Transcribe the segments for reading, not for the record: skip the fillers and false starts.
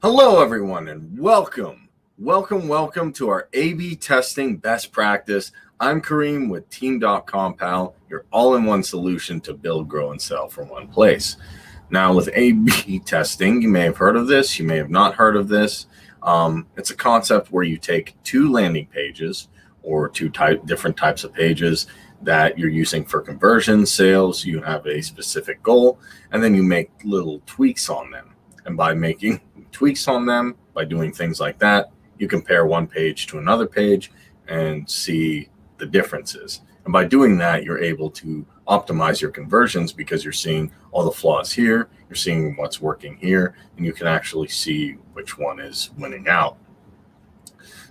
Hello, everyone, and welcome to our A/B testing best practice. I'm Kareem with Team DotcomPal, your all-in-one solution to build, grow, and sell from one place. Now, with A/B testing, you may have heard of this, you may have not heard of this. It's a concept where you take two landing pages or different types of pages that you're using for conversion, sales. You have a specific goal, and then you make little tweaks on them. And by making tweaks on them, by doing things like that, you compare one page to another page and see the differences. And by doing that, you're able to optimize your conversions because you're seeing all the flaws here, you're seeing what's working here, and you can actually see which one is winning out.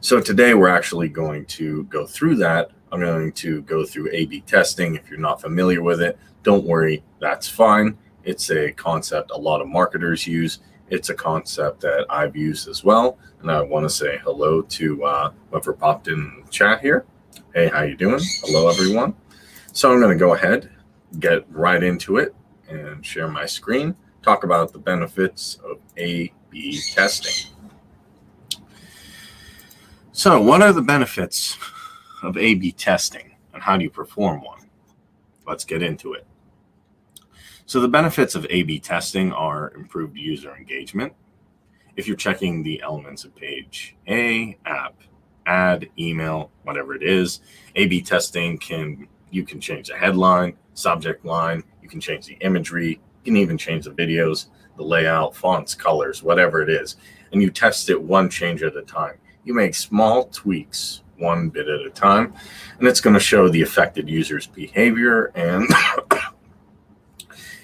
So today we're actually going to go through that. I'm going to go through A/B testing. If you're not familiar with it, don't worry, that's fine. It's a concept a lot of marketers use. It's a concept that I've used as well. And I want to say hello to whoever popped in the chat here. Hey, how you doing? Hello, everyone. So I'm going to go ahead, get right into it and share my screen, talk about the benefits of A/B testing. So what are the benefits of A/B testing and how do you perform one? Let's get into it. So the benefits of A/B testing are improved user engagement. If you're checking the elements of page A, app, ad, email, whatever it is, A/B testing you can change the headline, subject line, you can change the imagery, you can even change the videos, the layout, fonts, colors, whatever it is. And you test it one change at a time. You make small tweaks one bit at a time, and it's going to show the affected user's behavior. And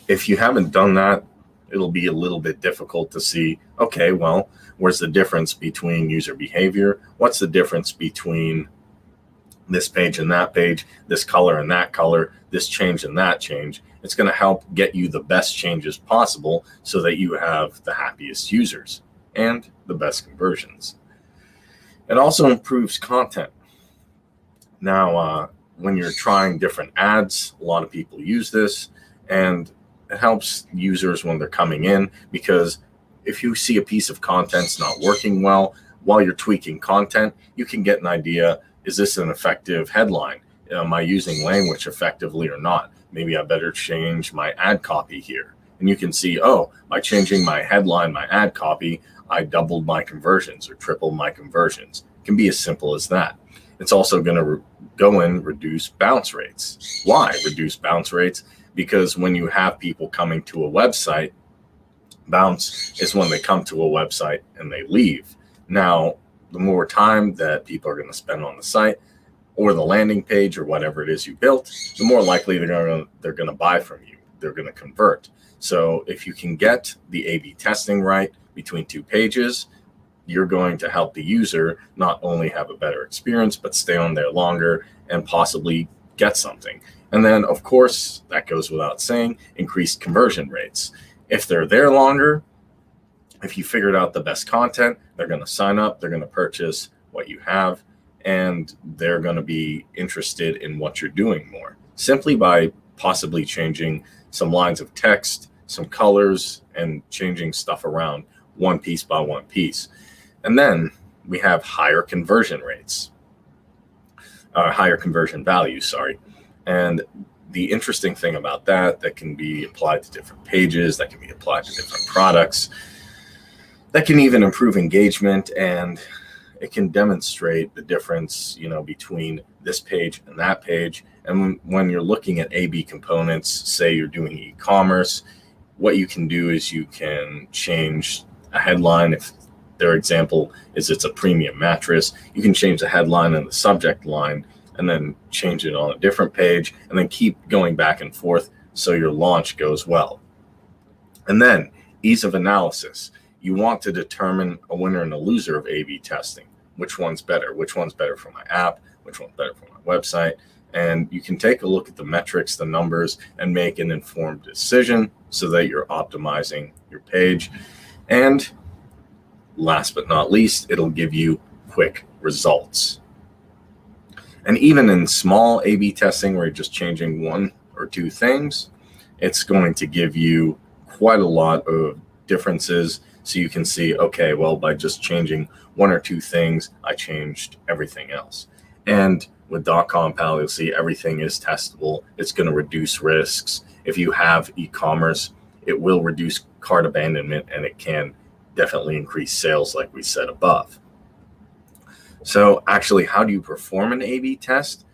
if you haven't done that, it'll be a little bit difficult to see, okay, well, where's the difference between user behavior? What's the difference between this page and that page, this color and that color, this change and that change? It's going to help get you the best changes possible so that you have the happiest users and the best conversions. It also improves content. Now, when you're trying different ads, a lot of people use this, and it helps users when they're coming in, because if you see a piece of content's not working well, while you're tweaking content, you can get an idea, is this an effective headline? Am I using language effectively or not? Maybe I better change my ad copy here. And you can see, oh, by changing my headline, my ad copy, I doubled my conversions or tripled my conversions. It can be as simple as that. It's also going to go and reduce bounce rates. Why reduce bounce rates? Because when you have people coming to a website, bounce is when they come to a website and they leave. Now, the more time that people are going to spend on the site or the landing page or whatever it is you built, the more likely they're going to buy from you. They're going to convert. So if you can get the A/B testing right between two pages, you're going to help the user not only have a better experience, but stay on there longer and possibly get something. And then, of course, that goes without saying, increased conversion rates. If they're there longer, if you figured out the best content, they're going to sign up, they're going to purchase what you have, and they're going to be interested in what you're doing more, simply by possibly changing some lines of text, some colors, and changing stuff around one piece by one piece. And then we have higher conversion rates, higher conversion values, sorry. And the interesting thing about that can be applied to different pages, that can be applied to different products, that can even improve engagement, and it can demonstrate the difference, between this page and that page. And when you're looking at A/B components, say you're doing e-commerce, what you can do is you can change a headline. If their example is it's a premium mattress, you can change the headline and the subject line and then change it on a different page and then keep going back and forth so your launch goes well. And then ease of analysis. You want to determine a winner and a loser of A/B testing. Which one's better? Which one's better for my app? Which one's better for my website? And you can take a look at the metrics, the numbers, and make an informed decision so that you're optimizing your page. And last but not least, it'll give you quick results. And even in small A/B testing where you're just changing one or two things, it's going to give you quite a lot of differences So you can see, okay, well, by just changing one or two things, I changed everything else. And with DotcomPal, you'll see everything is testable. It's going to reduce risks. If you have e-commerce, it will reduce cart abandonment, and it can definitely increase sales like we said above. So actually, how do you perform an A/B test?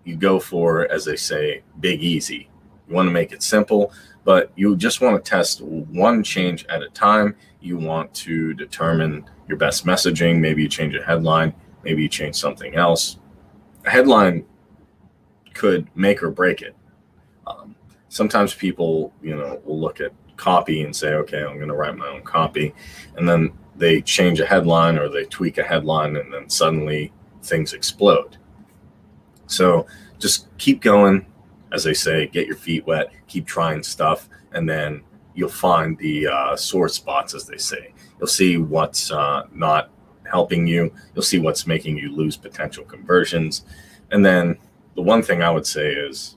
You go for, as they say, big easy. You want to make it simple, but you just want to test one change at a time. You want to determine your best messaging. Maybe you change a headline, maybe you change something else. A headline could make or break it. Sometimes people, will look at copy and say, okay, I'm going to write my own copy. And then they change a headline or they tweak a headline, and then suddenly things explode. So just keep going, as they say, get your feet wet, keep trying stuff, and then you'll find the sore spots, as they say. You'll see what's not helping you. You'll see what's making you lose potential conversions. And then the one thing I would say is,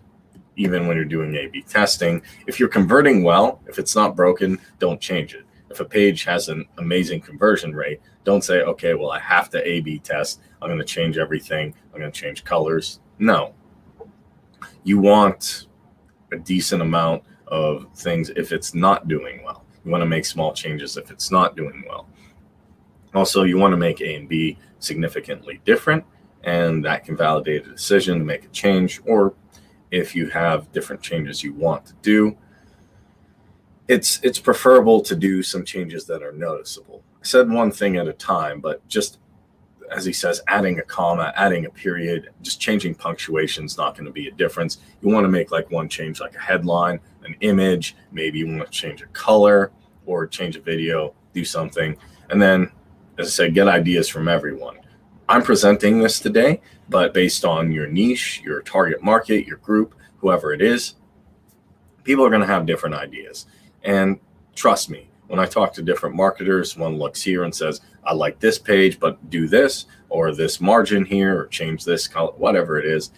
even when you're doing A/B testing, if you're converting well, if it's not broken, don't change it. If a page has an amazing conversion rate, don't say, okay, well, I have to A/B test. I'm going to change everything. I'm going to change colors. No. You want a decent amount of things if it's not doing well. You want to make small changes if it's not doing well. Also, you want to make A and B significantly different, and that can validate a decision to make a change, or if you have different changes you want to do, it's preferable to do some changes that are noticeable. I said one thing at a time, but just as he says, adding a comma, adding a period, just changing punctuation is not going to be a difference. You want to make like one change, like a headline, an image, maybe you want to change a color or change a video, do something. And then, as I said, get ideas from everyone. I'm presenting this today, but based on your niche, your target market, your group, whoever it is, people are going to have different ideas. And trust me, when I talk to different marketers, one looks here and says, I like this page, but do this, or this margin here, or change this color, whatever it is.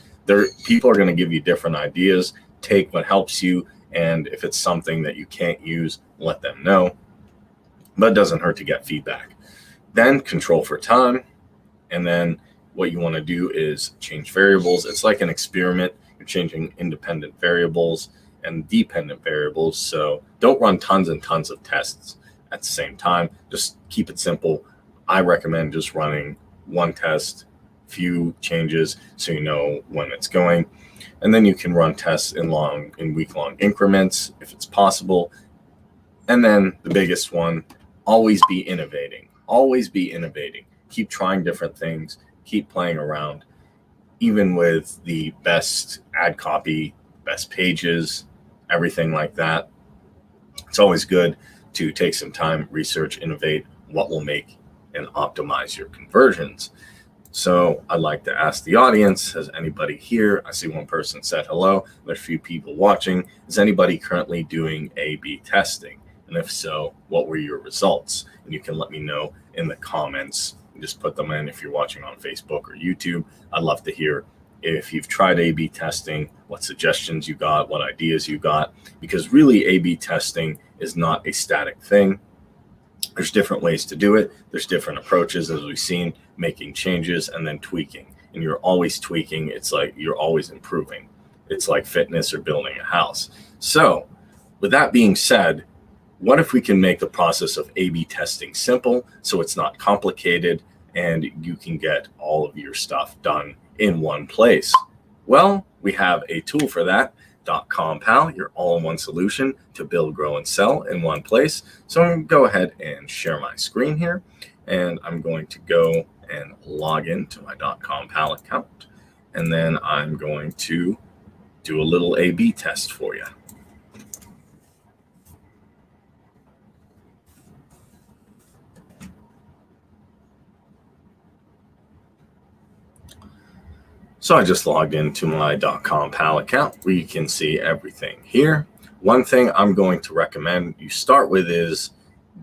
People are going to give you different ideas. Take what helps you. And if it's something that you can't use, let them know. But it doesn't hurt to get feedback. Then control for time. And then what you want to do is change variables. It's like an experiment. You're changing independent variables and dependent variables. So don't run tons and tons of tests at the same time. Just keep it simple. I recommend just running one test, few changes, so you know when it's going. And then you can run tests in week-long increments if it's possible. And then the biggest one, always be innovating. Always be innovating. Keep trying different things. Keep playing around. Even with the best ad copy, best pages, everything like that, it's always good to take some time, research, innovate what will make and optimize your conversions. So I'd like to ask the audience, has anybody here, I see one person said hello, there's a few people watching, is anybody currently doing A/B testing? And if so, what were your results? And you can let me know in the comments. Just put them in if you're watching on Facebook or YouTube. I'd love to hear if you've tried A/B testing, what suggestions you got, what ideas you got, because really A/B testing is not a static thing. There's different ways to do it. There's different approaches, as we've seen, making changes and then tweaking. And you're always tweaking. It's like you're always improving. It's like fitness or building a house. So with that being said, what if we can make the process of A/B testing simple so it's not complicated and you can get all of your stuff done in one place? Well, we have a tool for that. DotcomPal, your all-in-one solution to build, grow, and sell in one place. So I'm going to go ahead and share my screen here, and I'm going to go and log into my DotcomPal account, and then I'm going to do a little A/B test for you. So I just logged into my DotcomPal account where you can see everything here. One thing I'm going to recommend you start with is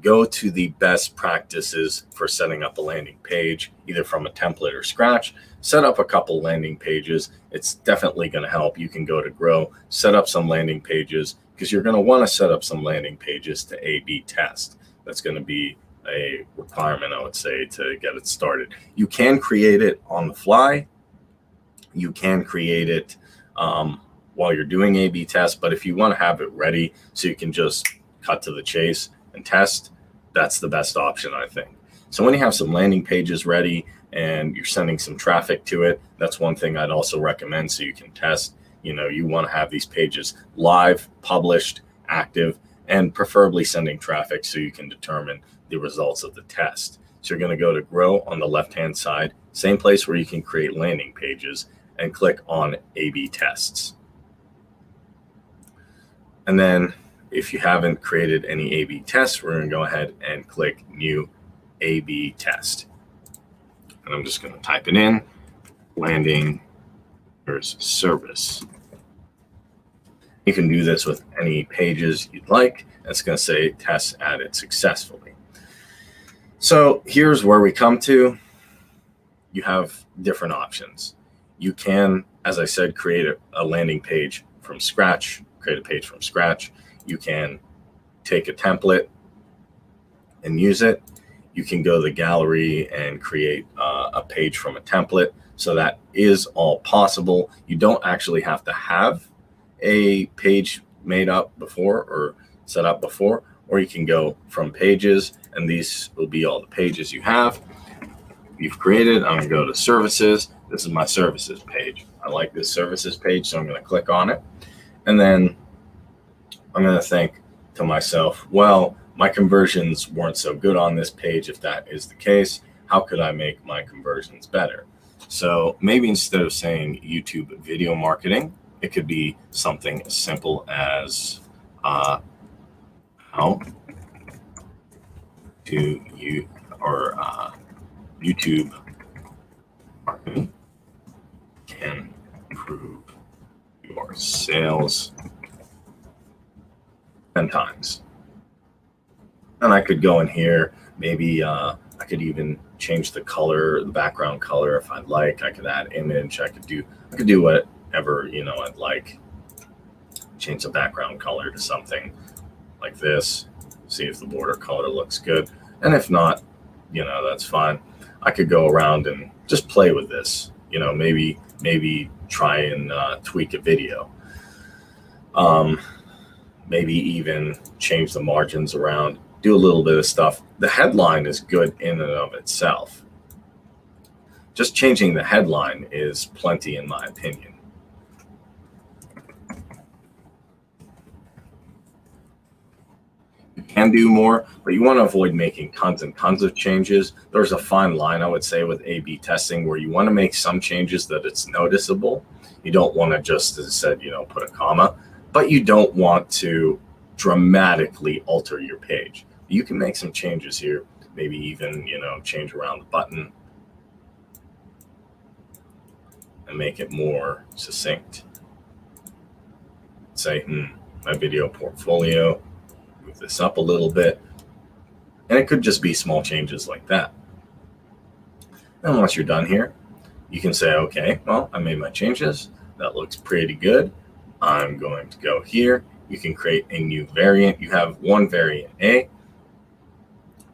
go to the best practices for setting up a landing page, either from a template or scratch. Set up a couple landing pages. It's definitely going to help. You can go to Grow, set up some landing pages, because you're going to want to set up some landing pages to A/B test. that's going to be a requirement, I would say, to get it started. You can create it on the fly. You can create it while you're doing A/B tests, but if you want to have it ready so you can just cut to the chase and test, that's the best option, I think. So when you have some landing pages ready and you're sending some traffic to it, that's one thing I'd also recommend so you can test. You want to have these pages live, published, active, and preferably sending traffic so you can determine the results of the test. So you're going to go to grow on the left-hand side, same place where you can create landing pages, and click on A/B tests. And then if you haven't created any A/B tests, we're going to go ahead and click new A/B test. And I'm just going to type it in, landing service. You can do this with any pages you'd like. It's going to say tests added successfully. So here's where we come to. You have different options. You can, as I said, create a landing page from scratch, create a page from scratch. You can take a template and use it. You can go to the gallery and create a page from a template. So that is all possible. You don't actually have to have a page made up before or set up before, or you can go from pages, and these will be all the pages you've created. I'm going to go to services. This is my services page. I like this services page, so I'm going to click on it. And then I'm going to think to myself, well, my conversions weren't so good on this page. If that is the case, how could I make my conversions better? So maybe instead of saying YouTube video marketing, it could be something as simple as how to YouTube marketing can improve your sales 10 times. And I could go in here, maybe I could even change the color, the background color if I'd like. I could add image. I could do whatever, I'd like. Change the background color to something like this. See if the border color looks good. And if not, that's fine. I could go around and just play with this, maybe try and tweak a video. Maybe even change the margins around, do a little bit of stuff. The headline is good in and of itself. Just changing the headline is plenty, in my opinion. You can do more, but you want to avoid making tons and tons of changes. There's a fine line, I would say, with A/B testing where you want to make some changes that it's noticeable. You don't want to just, as I said, put a comma, but you don't want to dramatically alter your page. You can make some changes here, maybe even, change around the button and make it more succinct. Say, my video portfolio, move this up a little bit. And it could just be small changes like that. And once you're done here, you can say, okay, well, I made my changes. That looks pretty good. I'm going to go here. You can create a new variant. You have one variant A.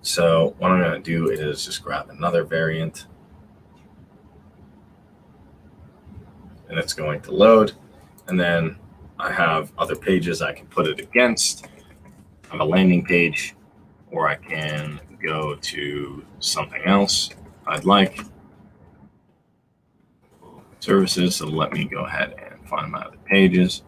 So what I'm going to do is just grab another variant. And it's going to load. And then I have other pages I can put it against. I have a landing page, or I can go to something else I'd like. Services, so let me go ahead and find my other pages.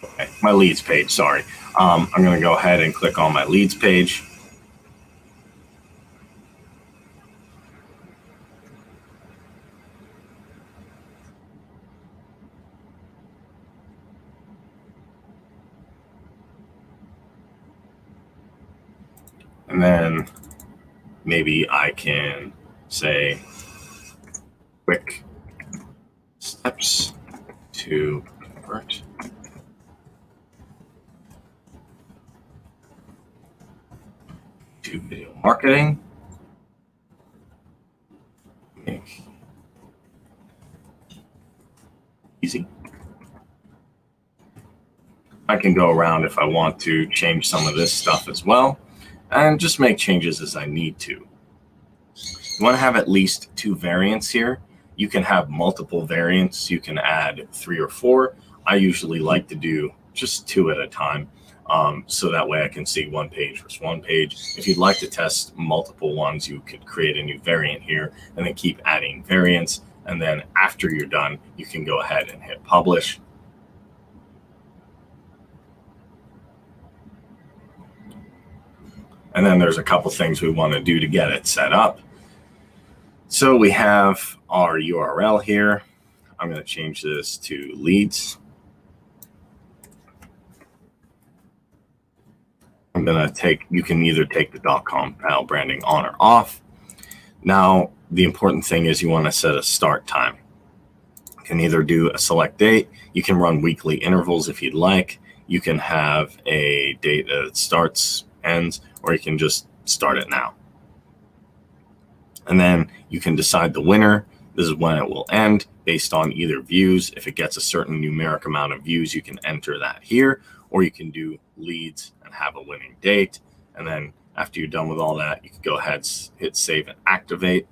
Okay, my leads page, sorry. I'm going to go ahead and click on my leads page. And then maybe I can say quick steps to convert to video marketing. Easy. I can go around if I want to change some of this stuff as well, and just make changes as I need to. You want to have at least 2 variants here. You can have multiple variants. You can add 3 or 4. I usually like to do just 2 at a time, so that way I can see 1 page versus 1 page. If you'd like to test multiple ones, you could create a new variant here and then keep adding variants. And then after you're done, you can go ahead and hit publish. And then there's a couple things we want to do to get it set up. So we have our URL here. I'm going to change this to leads. I'm going to you can either take the DotcomPal branding on or off. Now, the important thing is you want to set a start time. You can either do a select date. You can run weekly intervals if you'd like. You can have a date that it starts, ends, or you can just start it now. And then you can decide the winner. This is when it will end based on either views. If it gets a certain numeric amount of views, you can enter that here, or you can do leads and have a winning date. And then after you're done with all that, you can go ahead, hit save and activate,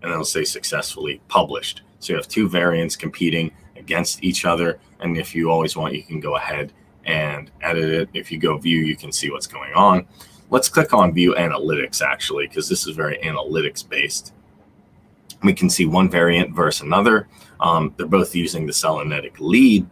and it'll say successfully published. So you have 2 variants competing against each other. And if you always want, you can go ahead and edit it. If you go view, you can see what's going on. Let's click on view analytics actually, because this is very analytics based. We can see one variant versus another. They're both using the Selenetic lead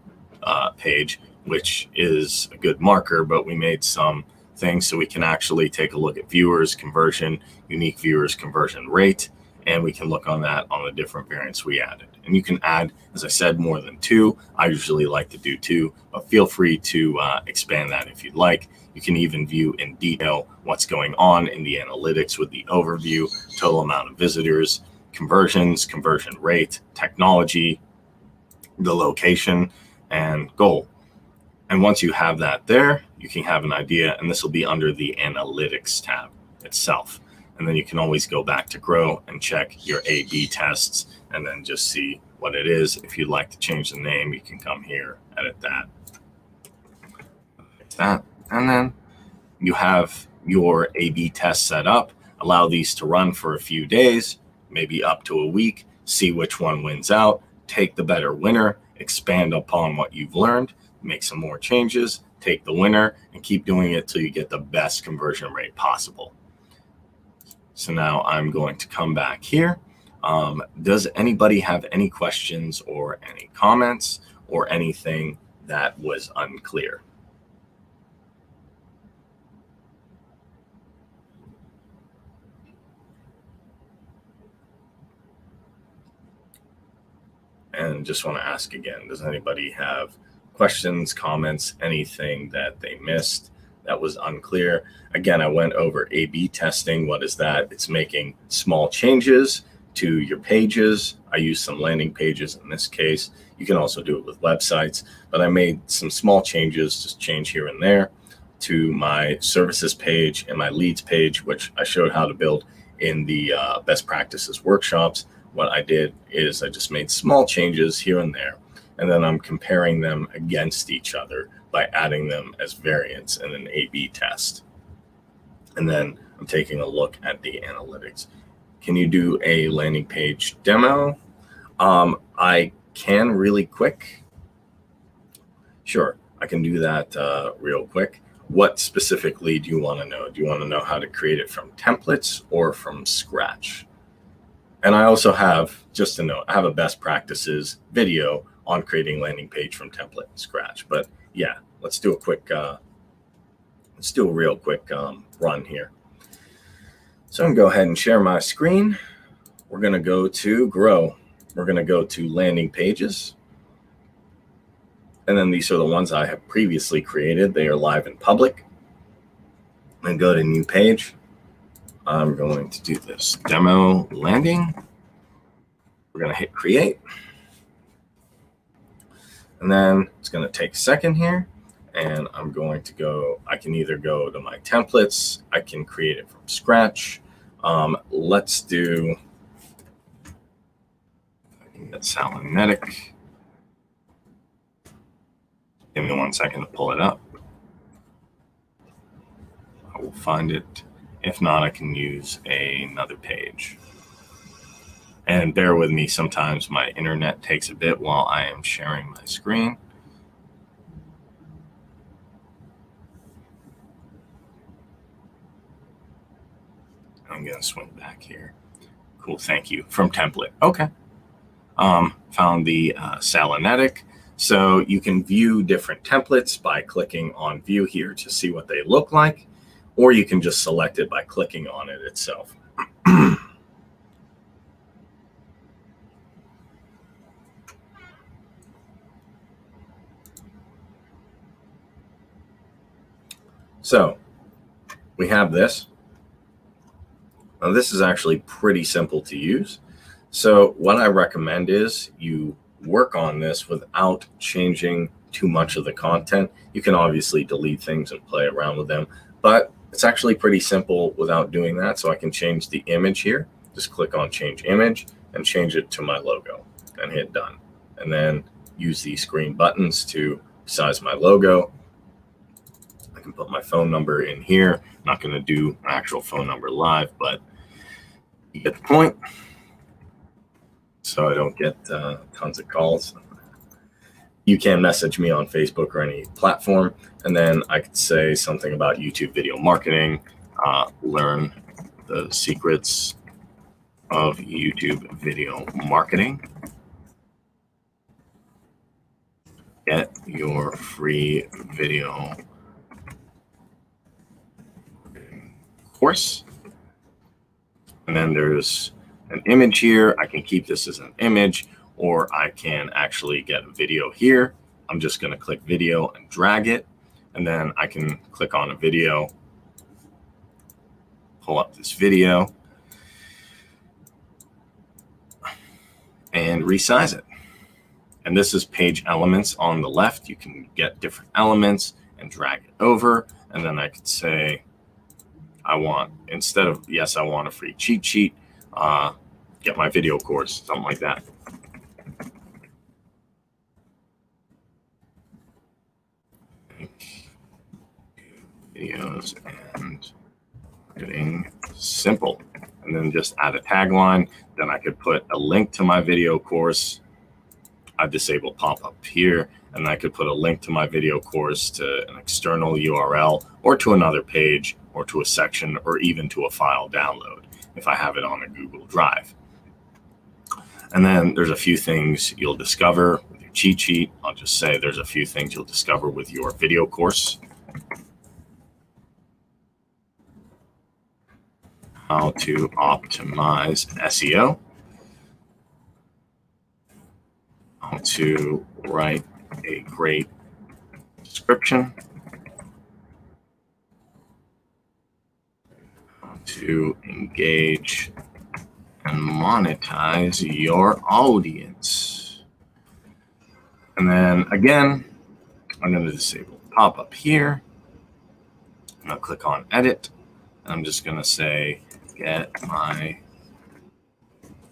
page, which is a good marker, but we made some things so we can actually take a look at viewers, conversion, unique viewers, conversion rate, and we can look on that on the different variants we added. And you can add, as I said, more than 2. I usually like to do 2, but feel free to expand that if you'd like. You can even view in detail what's going on in the analytics with the overview, total amount of visitors, conversions, conversion rate, technology, the location, and goal. And once you have that there, you can have an idea, and this will be under the analytics tab itself. And then you can always go back to grow and check your A/B tests and then just see what it is. If you'd like to change the name, you can come here, edit that. And then you have your A/B test set up. Allow these to run for a few days, maybe up to a week, see which one wins out, take the better winner, expand upon what you've learned, make some more changes, take the winner, and keep doing it till you get the best conversion rate possible. So now I'm going to come back here. Does anybody have any questions or any comments or anything that was unclear? And just want to ask again, does anybody have questions, comments, anything that they missed that was unclear? Again, I went over A/B testing. What is that? It's making small changes to your pages. I use some landing pages in this case. You can also do it with websites, but I made some small changes, just change here and there, to my services page and my leads page, which I showed how to build in the best practices workshops. What I did is I just made small changes here and there, and then I'm comparing them against each other by adding them as variants in an A/B test. And then I'm taking a look at the analytics. Can you do a landing page demo? I can really quick. Sure, I can do that real quick. What specifically do you want to know? Do you want to know how to create it from templates or from scratch? And I also have, just to note, I have a best practices video on creating landing page from template and scratch. But yeah, let's do a real quick run here. So I'm going to go ahead and share my screen. We're going to go to grow. We're going to go to landing pages. And then these are the ones I have previously created. They are live in public. And go to new page. I'm going to do this demo landing. We're going to hit create. And then it's going to take a second here. and I'm going to go, I can either go to my templates, I can create it from scratch. Let's do Salonetic. Give me 1 second to pull it up. I will find it. If not, I can use another page. And bear with me, sometimes my internet takes a bit while I am sharing my screen. I'm going to swing back here. Cool, thank you. From template. Okay. Found the Salonetic. So you can view different templates by clicking on view here to see what they look like, or you can just select it by clicking on it itself. So we have this. Now this is actually pretty simple to use. So what I recommend is you work on this without changing too much of the content. You can obviously delete things and play around with them, but it's actually pretty simple without doing that. So I can change the image here. Just click on change image and change it to my logo and hit done. And then use these green buttons to size my logo. I can put my phone number in here. I'm not going to do an actual phone number live, but you get the point. So I don't get tons of calls. You can message me on Facebook or any platform. And then I could say something about YouTube video marketing, learn the secrets of YouTube video marketing, get your free video course. And then there's an image here. I can keep this as an image, or I can actually get a video here. I'm just going to click video and drag it. And then I can click on a video, pull up this video, and resize it. And this is page elements on the left. You can get different elements and drag it over. And then I could say, I want, instead of, yes, I want a free cheat sheet, get my video course, something like that. Videos and marketing simple. And then just add a tagline. Then I could put a link to my video course. I disable pop-up here, and I could put a link to my video course to an external URL or to another page or to a section or even to a file download if I have it on a Google Drive. And then there's a few things you'll discover with your cheat sheet. I'll just say there's a few things you'll discover with your video course. How to optimize SEO. How to write a great description. How to engage and monetize your audience. And then again, I'm going to disable the pop-up here. I'm going to click on edit. I'm just going to say, get my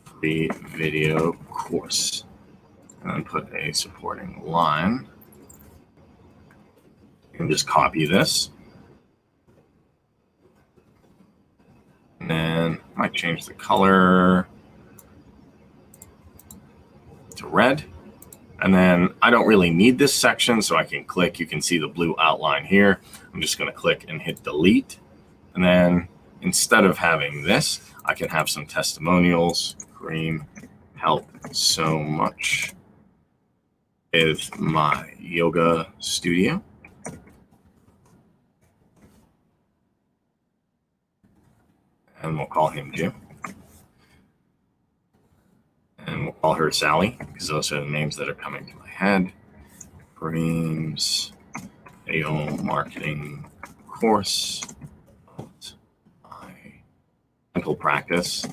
free video course. And then put a supporting line. You can just copy this. And then I might change the color to red. And then I don't really need this section, so I can click. You can see the blue outline here. I'm just going to click and hit delete. And then instead of having this, I can have some testimonials. Green helped so much with my yoga studio. And we'll call him Jim. And we'll call her Sally, because those are the names that are coming to my head. Green's video marketing course. My mental practice.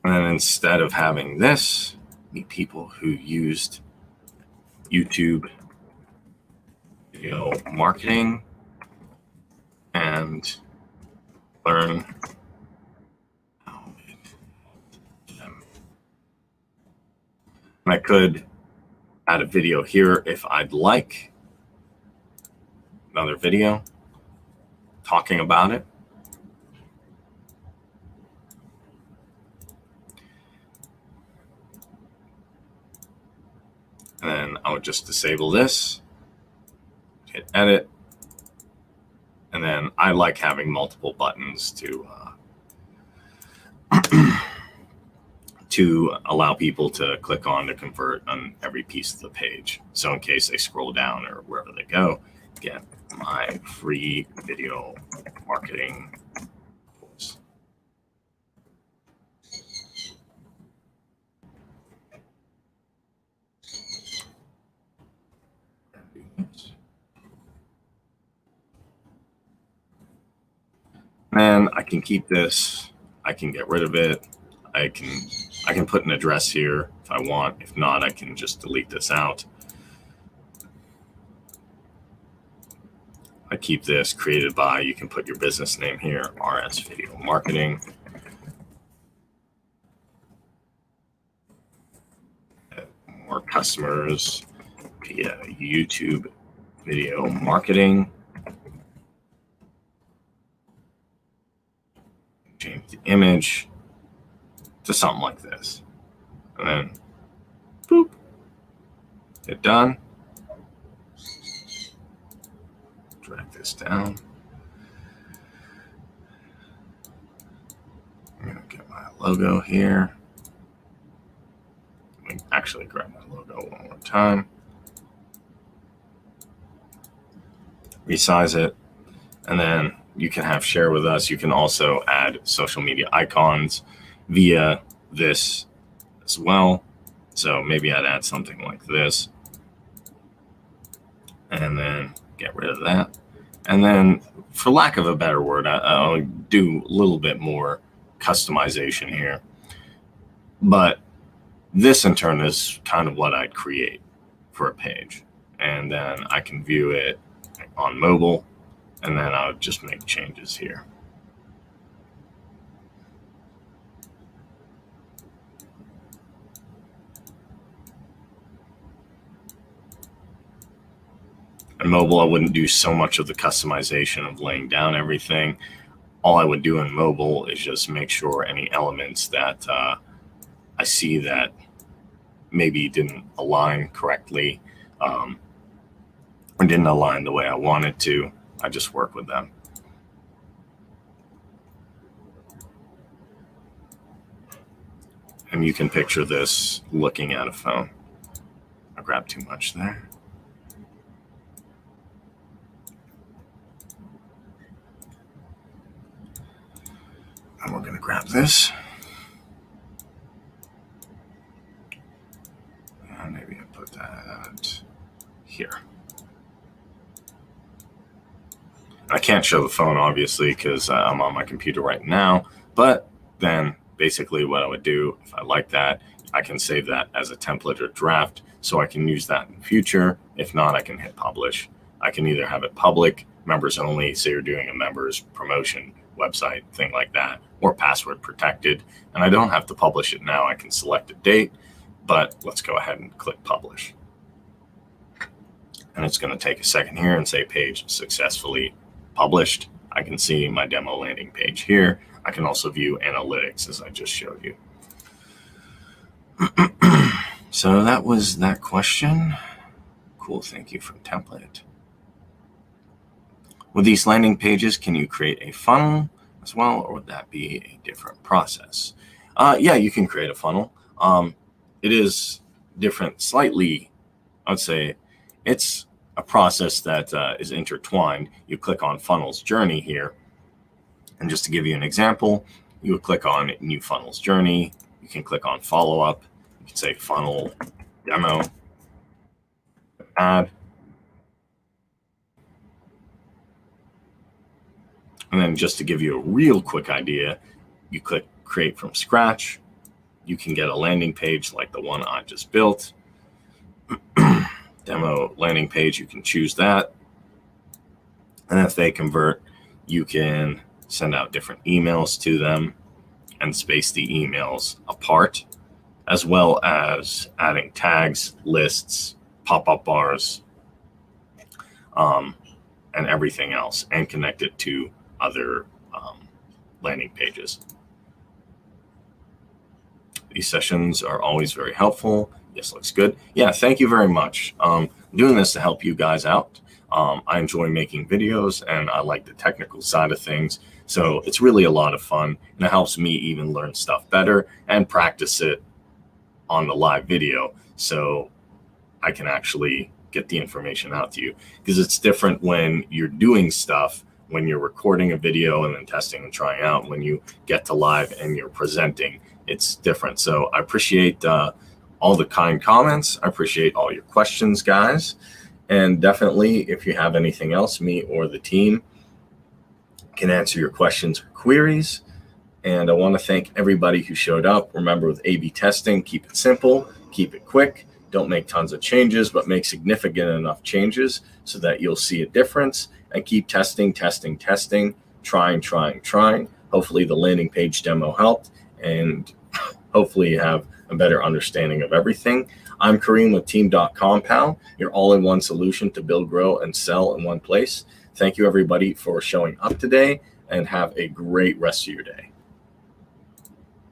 And then instead of having this, meet people who used YouTube video marketing and learn how it helped them. And I could add a video here if I'd like. Another video talking about it. And then I would just disable this, hit edit, and then I like having multiple buttons to allow people to click on to convert on every piece of the page. So in case they scroll down or wherever they go, get my free video marketing course. And I can keep this, I can get rid of it. I can put an address here if I want. If not, I can just delete this out. I keep this created by, you can put your business name here, RS Video Marketing. More customers via YouTube video marketing. Change the image to something like this. And then, boop, hit done. Drag this down. I'm going to get my logo here. Let me actually grab my logo one more time. Resize it. And then you can have share with us. You can also add social media icons via this as well. So maybe I'd add something like this. And then get rid of that. And then, for lack of a better word, I'll do a little bit more customization here. But this, in turn, is kind of what I'd create for a page. And then I can view it on mobile, and then I would just make changes here. In mobile, I wouldn't do so much of the customization of laying down everything. All I would do in mobile is just make sure any elements that I see that maybe didn't align correctly or didn't align the way I wanted to, I just work with them. And you can picture this looking at a phone. I grabbed too much there. And we're going to grab this. And maybe I put that here. I can't show the phone, obviously, because I'm on my computer right now. But then basically what I would do, if I like that, I can save that as a template or draft so I can use that in the future. If not, I can hit publish. I can either have it public, members only, say you're doing a members promotion website, thing like that, or password protected. And I don't have to publish it now. I can select a date, but let's go ahead and click publish. And it's going to take a second here and say page successfully published. I can see my demo landing page here. I can also view analytics as I just showed you. So that was that question. Cool, thank you for template. With these landing pages, can you create a funnel as well, or would that be a different process? Yeah, you can create a funnel. It is different slightly. I would say it's a process that is intertwined. You click on funnels journey here. And just to give you an example, you would click on new funnels journey. You can click on follow up. You can say funnel demo, add. And then just to give you a real quick idea, you click create from scratch. you can get a landing page like the one I just built. Demo landing page, you can choose that. And if they convert, you can send out different emails to them and space the emails apart, as well as adding tags, lists, pop-up bars, and everything else, and connect it to other landing pages. These sessions are always very helpful. Yes, looks good. Yeah, thank you very much. I'm doing this to help you guys out. I enjoy making videos, and I like the technical side of things. So it's really a lot of fun, and it helps me even learn stuff better and practice it on the live video so I can actually get the information out to you, because it's different when you're doing stuff, when you're recording a video and then testing and trying out. When you get to live and you're presenting, it's different. So I appreciate all the kind comments. I appreciate all your questions, guys. And definitely, if you have anything else, me or the team can answer your questions or queries. And I want to thank everybody who showed up. Remember, with A/B testing, keep it simple, keep it quick. Don't make tons of changes, but make significant enough changes so that you'll see a difference, and keep testing, trying. Hopefully the landing page demo helped, and hopefully you have a better understanding of everything. I'm Kareem with Team DotcomPal, your all-in-one solution to build, grow, and sell in one place. Thank you, everybody, for showing up today, and have a great rest of your day.